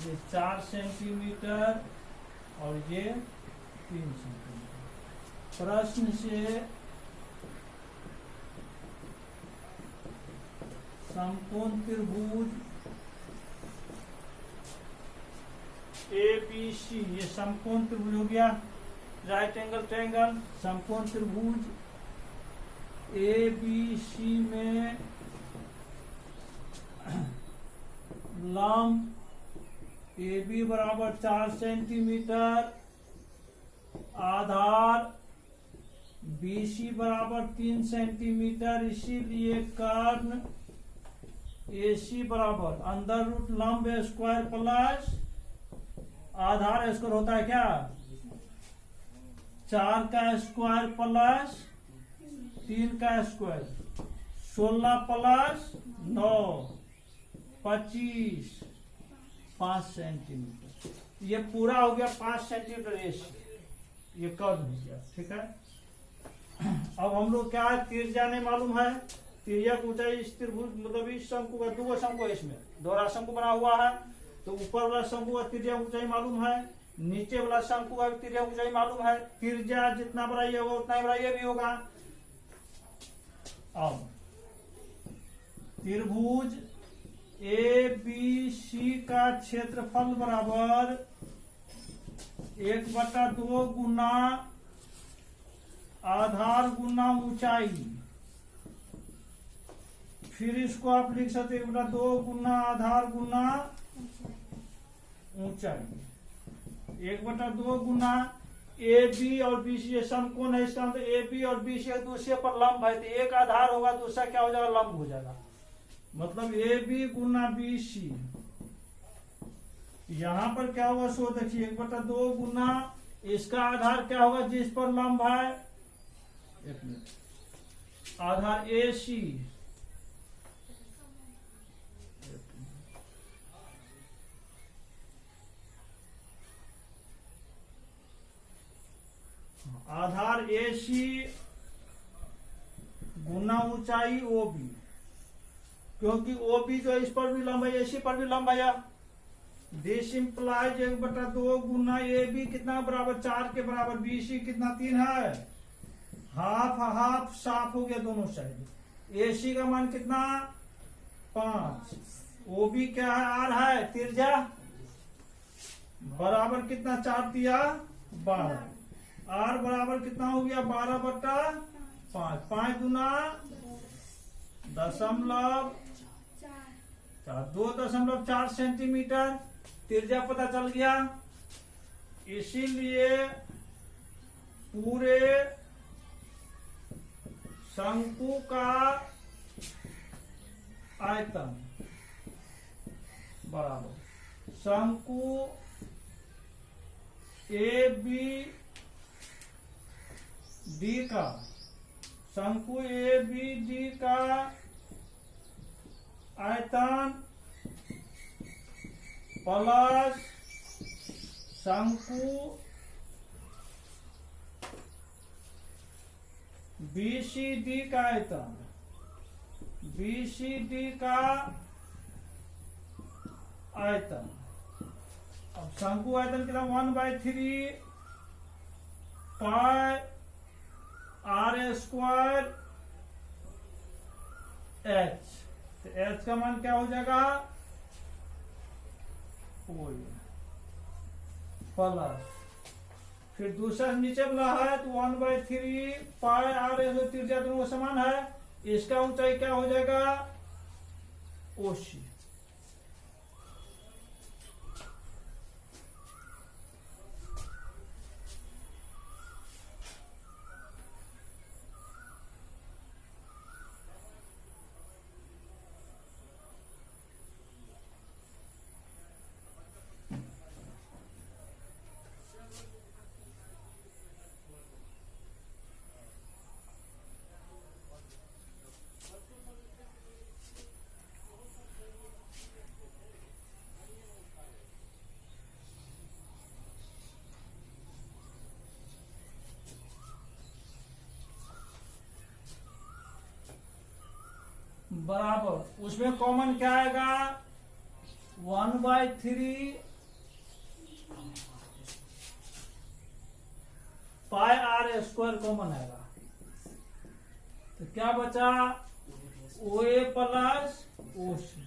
ये 4 सेंटीमीटर और ये 3 सेंटीमीटर। प्रश्न से समकोण त्रिभुज ABC, ये समकोण त्रिभुज हो गया, राइट एंगल ट्रायंगल। समकोण त्रिभुज ABC में लंब AB बराबर 4 सेंटीमीटर, आधार BC बराबर 3 सेंटीमीटर, इसीलिए कर्ण AC बराबर अंडर रूट लंब स्क्वायर प्लस आधार स्क्वायर होता है क्या, 4 का स्क्वायर प्लस 3 का स्क्वायर, 16 प्लस 9 25, 5 सेंटीमीटर। ये पूरा हो गया 5 सेंटीमीटर AC, ये कर्व हो गया। ठीक है, अब हम लोग क्या है, त्रिज्या नहीं मालूम है, त्रिज्या की ऊंचाई इस त्रिभुज मतलब इस शंकु का, दो शंकु है इसमें, दोहरा शंकु बना हुआ है, तो ऊपर वाला शंकु का त्रिज्या ऊंचाई मालूम है, नीचे वाला शंकु का त्रिज्या ऊंचाई मालूम है। त्रिज्या जितना बड़ा ये होगा उतना ही बड़ा ये भी होगा। अब त्रिभुज ABC का क्षेत्रफल बराबर 1/2 गुना आधार गुना ऊंचाई, फिर इसको आप लिख सकते 1/2 गुना आधार गुना ऊंचाई, 1/2 गुना AB और BC ये समकोण है, इसका मतलब AB और BC एक दूसरे पर लंब है, तो एक आधार होगा दूसरा क्या हो जाएगा, लंब हो जाएगा। मतलब AB गुना BC, यहां पर क्या होगा सो देखिए 1/2 गुना इसका आधार क्या होगा जिस पर लंब है, एक मिनट, आधार AC, आधार AC गुना ऊंचाई OB, क्योंकि OB जो इस पर भी लंब है AC पर भी लंब है। दिस इंप्लाइज 1/2 गुना AB कितना बराबर 4 के बराबर, BC कितना 3 है, हाफ हाफ साफ हो गया दोनों साइड। AC का मान कितना 5, OB क्या है R है त्रिज्या बराबर कितना 4 दिया 12, R बराबर कितना हो गया 12/5, 5 गुना 2.4 सेंटीमीटर त्रिज्या पता चल गया। इसीलिए पूरे शंकु का आयतन बराबर शंकु ABD का, शंकु ABD का आयतन प्लस शंकु BCD का आयतन, BCD का आयतन। अब शंकु आयतन कितना 1/3 पाई R स्क्वायर H, तो H का मान क्या हो जाएगा प्लस, फिर दूसरा नीचे वाला है तो 1/3 पाई R, त्रिज्या दोनों समान है, इसका ऊंचाई क्या हो जाएगा OC। बराबर उसमें कॉमन क्या आएगा 1/3 पाई आर स्क्वायर कॉमन आएगा, तो क्या बचा ओ ए प्लस ओ सी,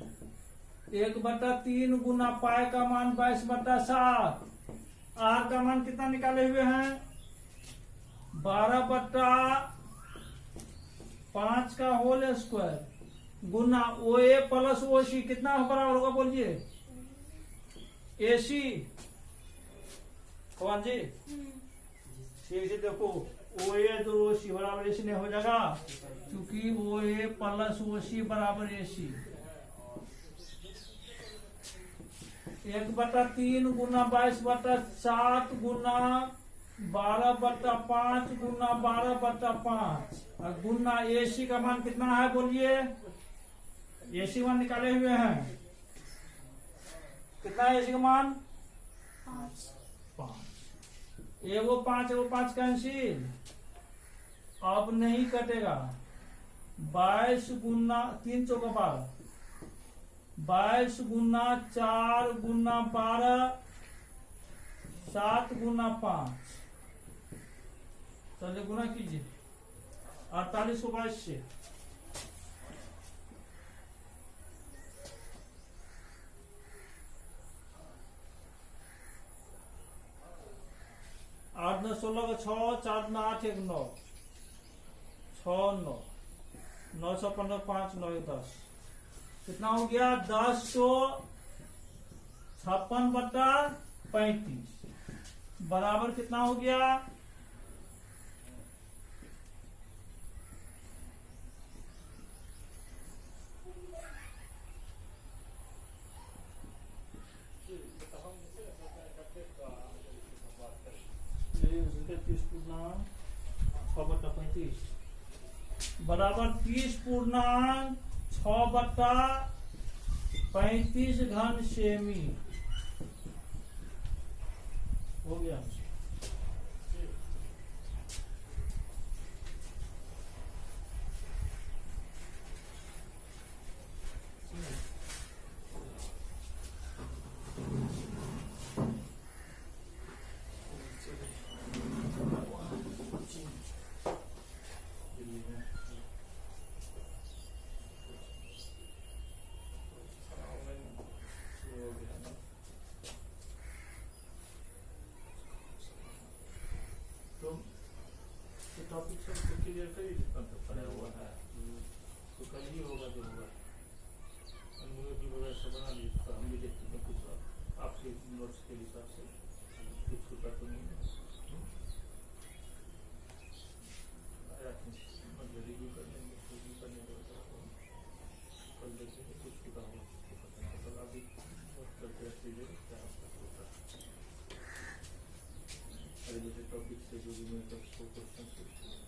1/3 गुना पाई का मान 22/7, आर का मान कितना निकाले हुए हैं 12/5 का होल स्क्वायर गुना ओ ए प्लस ओ सी कितना बराबर होगा बोलिए ए सी। कौन जी ठीक है, देखो ओ ए तो ओ सी बराबर ए सी नहीं हो जाएगा, क्योंकि ओ ए प्लस ओ सी बराबर ए सी। 1/3 गुना 22/7 गुना 12/5 गुना 12/5 और गुना ए सी का मान कितना है बोलिए, ए सी मान निकाले हुए हैं, कितना है ए सी का मान 5। वो 5 कैंसिल, अब नहीं कटेगा, 22 गुना 3 चौका 12, 22 गुना 4 गुना 12 7 गुना 5, चलिए गुना कीजिए 48 को 22 से, आठ 9 16 का 6, 4 9 8 1 9, 6 9 9 6 15 5 9 10, कितना हो गया 1056/35 बराबर कितना हो गया 30/6/35 बराबर 30/6/35 घन सेमी हो गया। टॉपिक सब क्लियर कर ही पड़ा हुआ है, तो कल ही होगा जो होगा, अनुमति वगैरह सब बना ली, तो हम भी देखते हैं कुछ आपके नोट्स के हिसाब से कुछ छूटा तो नहीं है, रिव्यू कर लेंगे, रिव्यू करने के बाद कल देखेंगे कुछ छूटा हो कल अभी करते रहते क्या होता रिलेटेड टॉपिक से जो भी मैं सबको क्वेश्चन पूछते हैं।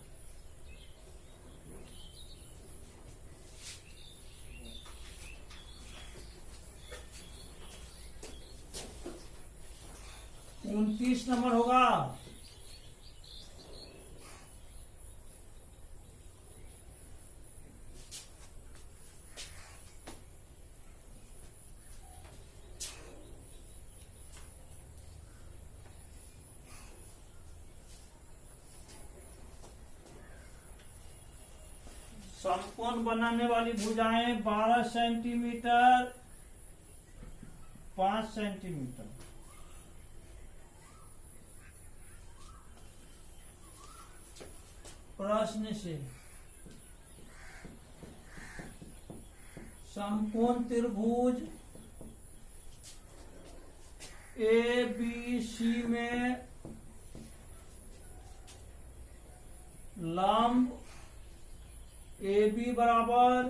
29 नंबर होगा। समकोण बनाने वाली भुजाएं 12 सेंटीमीटर 5 सेंटीमीटर। प्रश्न से समकोण त्रिभुज ए बी सी में लंब ए बी बराबर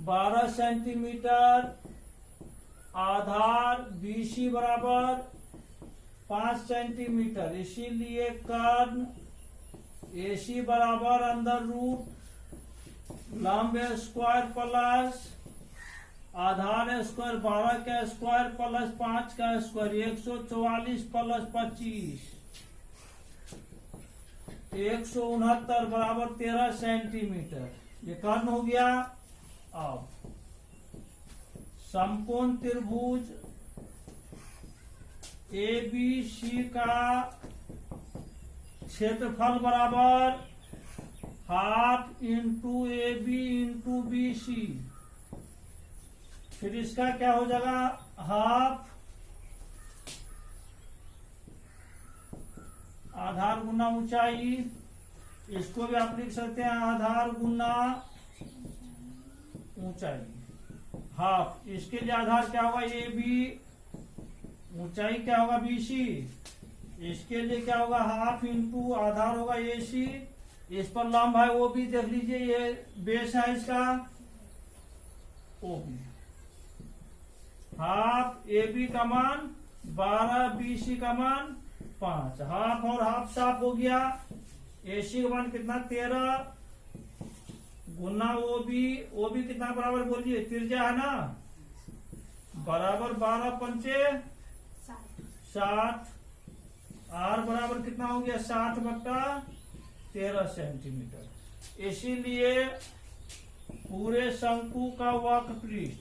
12 सेंटीमीटर, आधार बी सी बराबर 5 सेंटीमीटर, इसीलिए कर्ण ए सी बराबर अंडर रूट लंब स्क्वायर प्लस आधार स्क्वायर 12 का स्क्वायर प्लस 5 का स्क्वायर 144 प्लस 25 169 बराबर 13 सेंटीमीटर। ये कर्ण हो गया। अब समकोण त्रिभुज ए बी सी का क्षेत्रफल बराबर half into A B into B C. फिर इसका क्या हो जाएगा, हाफ आधार गुना ऊंचाई, इसको भी आप लिख सकते हैं आधार गुना ऊंचाई हाफ। इसके लिए आधार क्या होगा, ए बी, ऊंचाई क्या होगा बी सी। इसके लिए क्या होगा, हाफ इंटू आधार होगा ए सी, इस पर लंब है वो भी देख लीजिए, ये बेस है इसका O B. Half A B का मान 12, बी सी का मान 5। हाफ और हाफ साफ हो गया। ए सी का मान कितना 13 गुना ओ बी कितना बराबर बोलिए, त्रिज्या है ना, बराबर 12 पंचे 60। आर बराबर कितना हो गया 60/13 सेंटीमीटर। इसीलिए पूरे शंकु का वक्र पृष्ठ,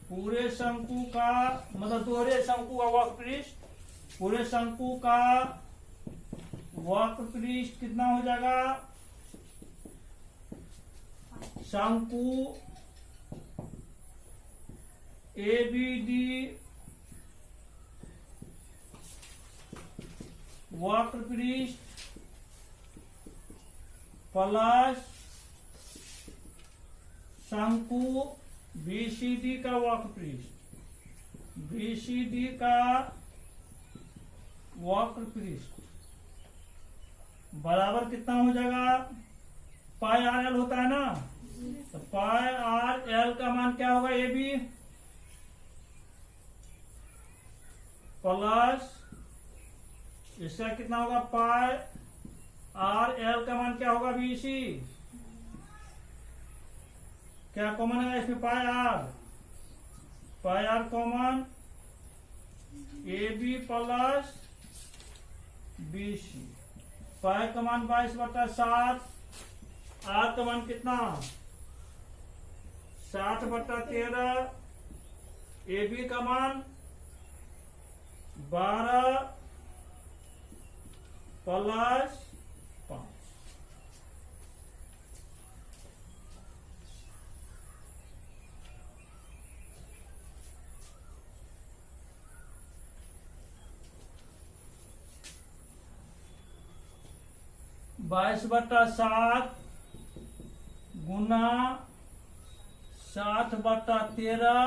पूरे शंकु का मतलब दोहरे शंकु का वक्र पृष्ठ, पूरे शंकु का वक्र पृष्ठ कितना हो जाएगा, शंकु ए बी डी वक्र पृष्ठ प्लस शंकु बीसीडी का वक्र पृष्ठ, बीसीडी का वक्र पृष्ठ बराबर कितना हो जाएगा, पाई आर एल होता है ना, तो पाई आर एल का मान क्या होगा, ए बी प्लस इसका कितना होगा, पाई आर एल का मान क्या होगा, बी सी। क्या कॉमन है इसमें, pi R common, A B plus B C. Pi का मान 22/7, आर का मान कितना 60/13, ए बी का मान 12 प्लस 5। बाईस बटा 7 गुना 60/13,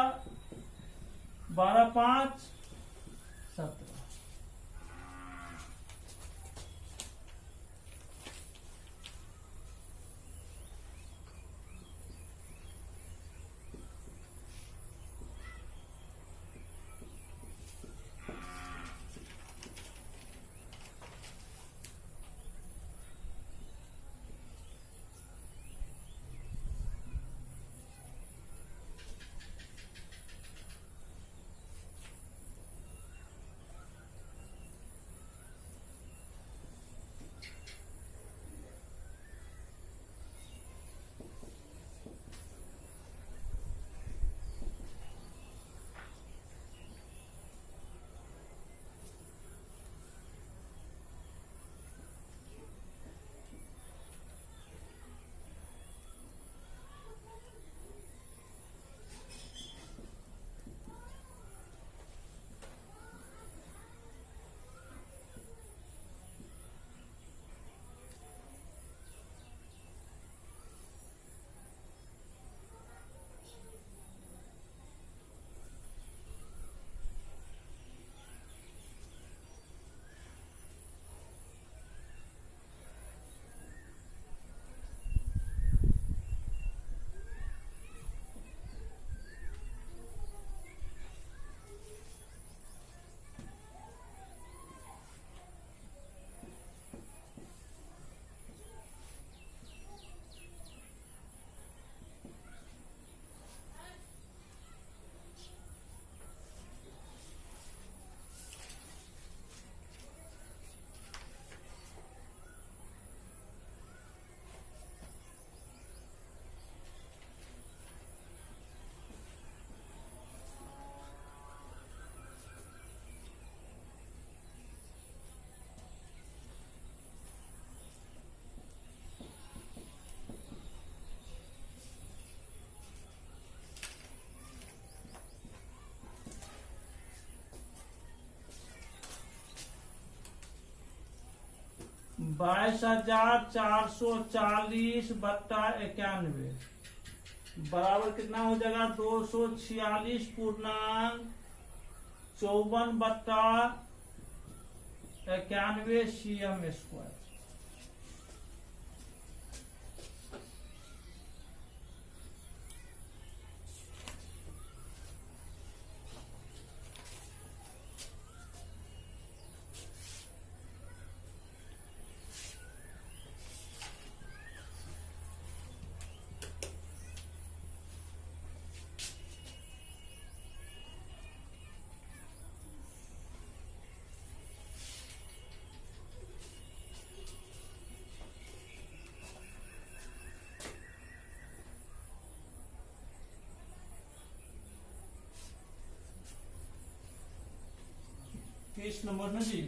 12 5 17। 22,440/91 बराबर कितना हो जाएगा? 246.54/91 cm²। तीस नंबर में जी,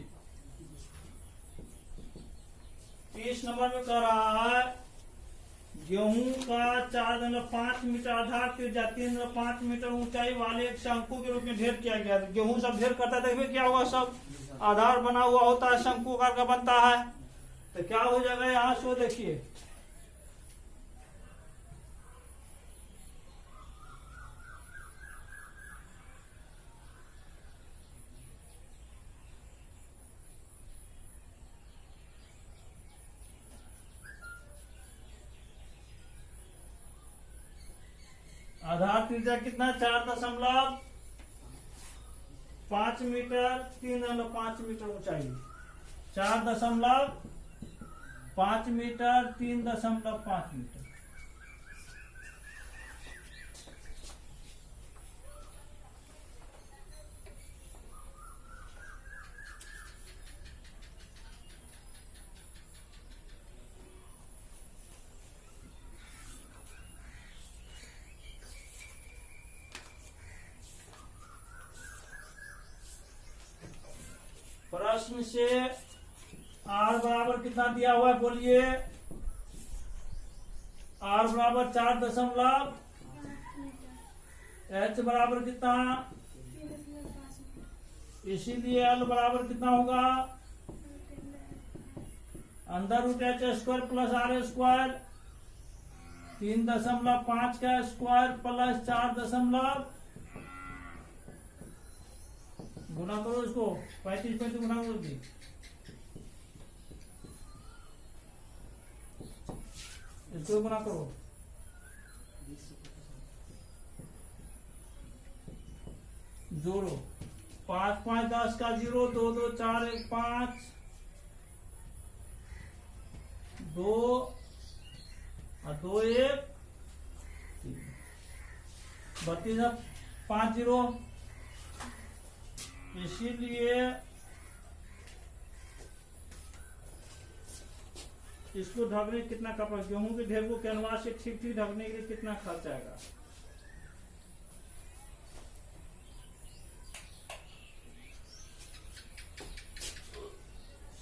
30 नंबर में कह रहा है गेहूं का 4.5 मीटर आधार त्रिज्या 3.5 मीटर ऊंचाई वाले एक शंकु के रूप में ढेर किया गया। गेहूं सब ढेर करता है, देखिए क्या हुआ, सब आधार बना हुआ होता है, शंकु आकार का बनता है, तो क्या हो जाएगा यहाँ से देखिए, आधार त्रिज्या कितना? 4.5 मीटर 3.5 मीटर ऊंचाई, 4.5 मीटर 3.5 मीटर। प्रश्न से आर बराबर कितना दिया हुआ है बोलिए? आर बराबर 4 एच बराबर कितना? इसीलिए एल बराबर कितना होगा? √h² प्लस r², 3.5 का स्क्वायर प्लस 4 गुना करो इसको, 35 गुना करो जी, इसको गुना करो, जोड़ो, 5 5 10 का 0, 2 2 4 1 5, 2 2 1 32 5 0। इसीलिए इसको ढकने कितना खर्च, गेहूं के ढेर को कैनवास से ठीक ठीक ढकने के लिए कितना खर्च आएगा?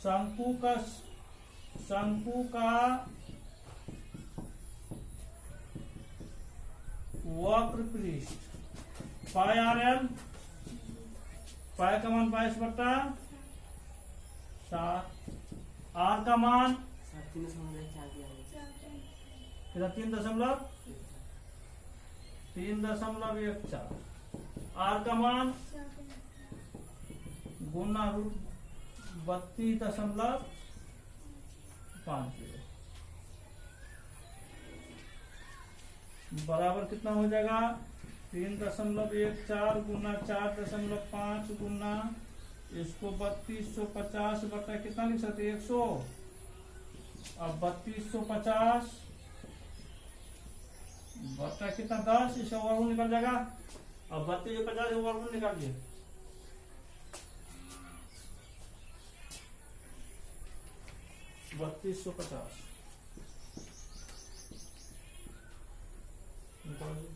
शंकु का वक्र पृष्ठ पाई RL, पाई का मान 22/7, आर का मान 3.14, आर का मान गुना √32.50 बराबर कितना हो जाएगा? 3.14 गुना 4.5 गुना इसको 3250 बटा कितना लिख सकते? 100। अब 3250 बटा कितना? 10, इसका वर्गमूल निकल जाएगा। अब 3250 वर्गमूल निकालिए, 3250 निकालिए।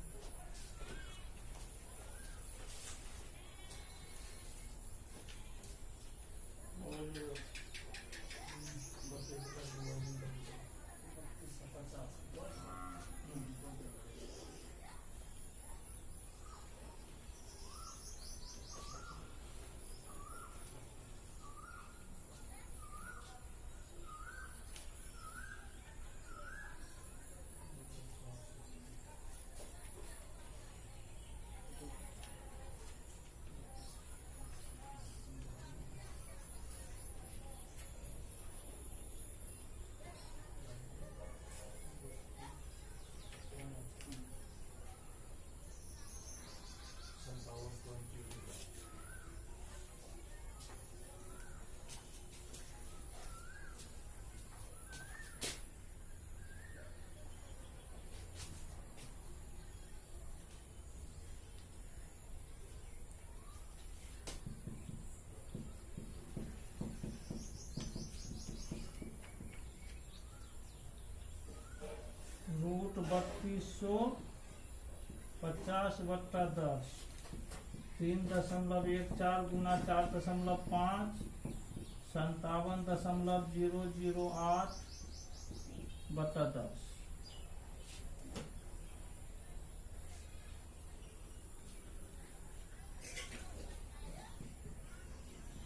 √3250/10, 3.14 गुना 4.5, 57.008/10।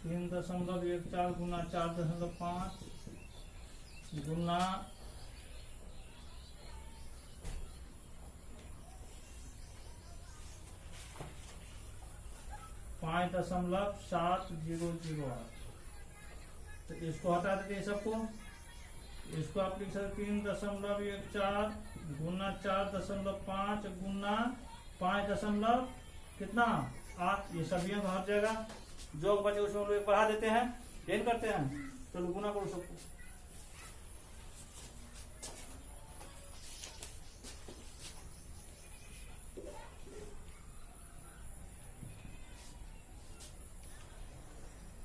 3.14 गुना 4.5 गुना 5.7008। तो इसको हटा देते हैं सबको। इसको आप लिख सकते 3.14 गुना 4.5 गुना 5 कितना 8। ये सभी अंक हट जाएगा। जो बचे उसमें लोग बढ़ा देते हैं, चेंज करते हैं। चलो गुना करो सबको।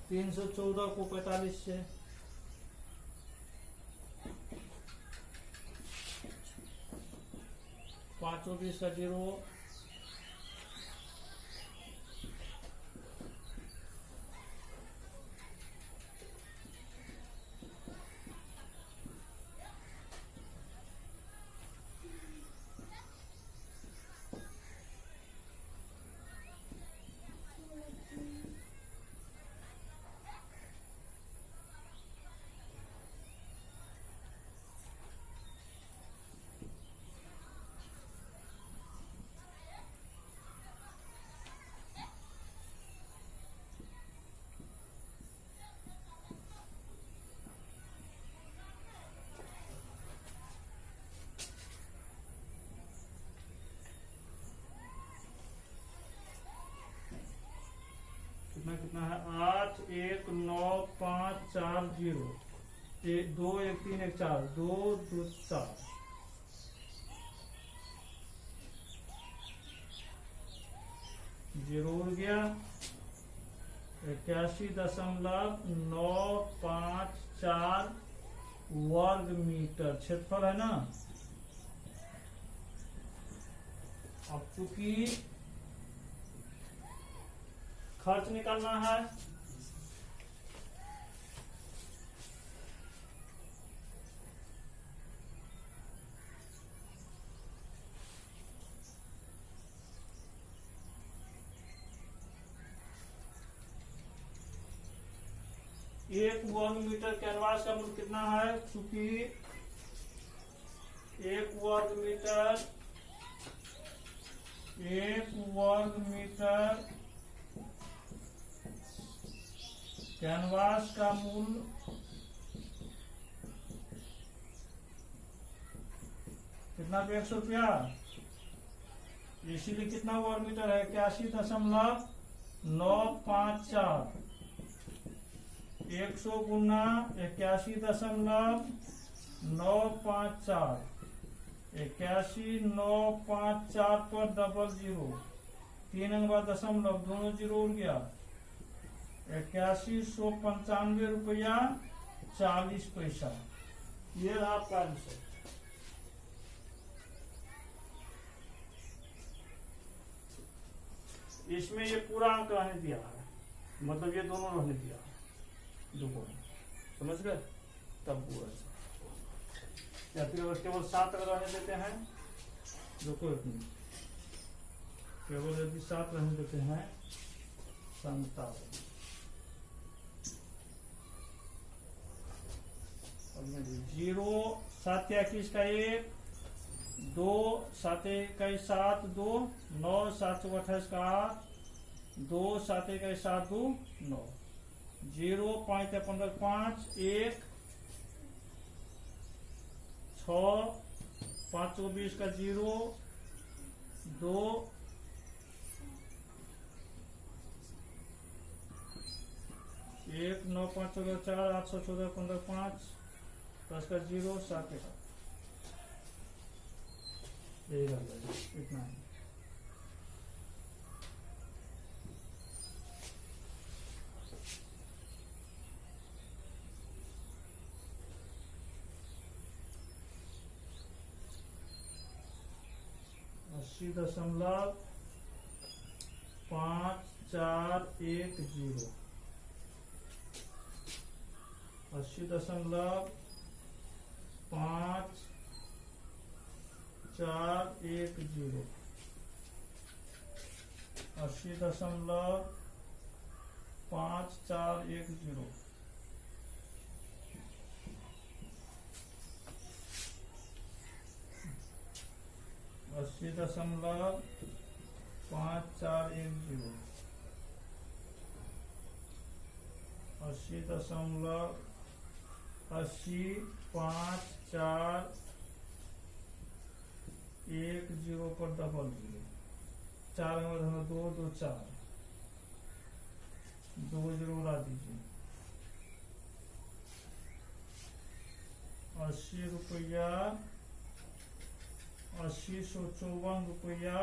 तीन 314 को 45 से, 520 का 0, कितना है 81950, 21314, 224 0 उड़ गया। 81.954 वर्ग मीटर क्षेत्रफल है ना। अब चूंकि खर्च निकालना है, एक वर्ग मीटर कैनवास का मूल्य कितना है। चूंकि एक वर्ग मीटर कैनवास का मूल्य कितना पे 100 रुपया। इसीलिए कितना वर्ग मीटर है 81.954। 100 गुना 81.954, 81,954 पर 00, 3 अंक बाद दशमलव, दोनों 0 उड़ गया। 8195 रुपया 40 पैसा। ये रहा आपका आंसर। इसमें ये पूरा अंक रहने दिया है, मतलब ये दोनों रहने दिया है, समझ गए। तब पूरा या फिर अगर केवल 7 अगर रहने देते हैं, देखो केवल यदि 7 रहने देते हैं 57, 0 7 21 का 1, 2 7 21 7, 2 9 7 28 का 8, 2 7 21 7 2 9, 0 5 15 5, 1 6 5 20 का 0, 2 1 9 5 14 4, 8 14 15 5 10 का 0 7 का इतना है। 80.5410, 80.5410, 80.5410, 80.5410, 80.5410 पर डबल 0, 4 में 2 2 4, 2 0 उड़ा दीजिए। 80 रुपया, 80,154 रुपया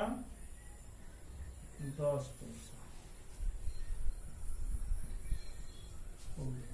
10 पैसा हो गया।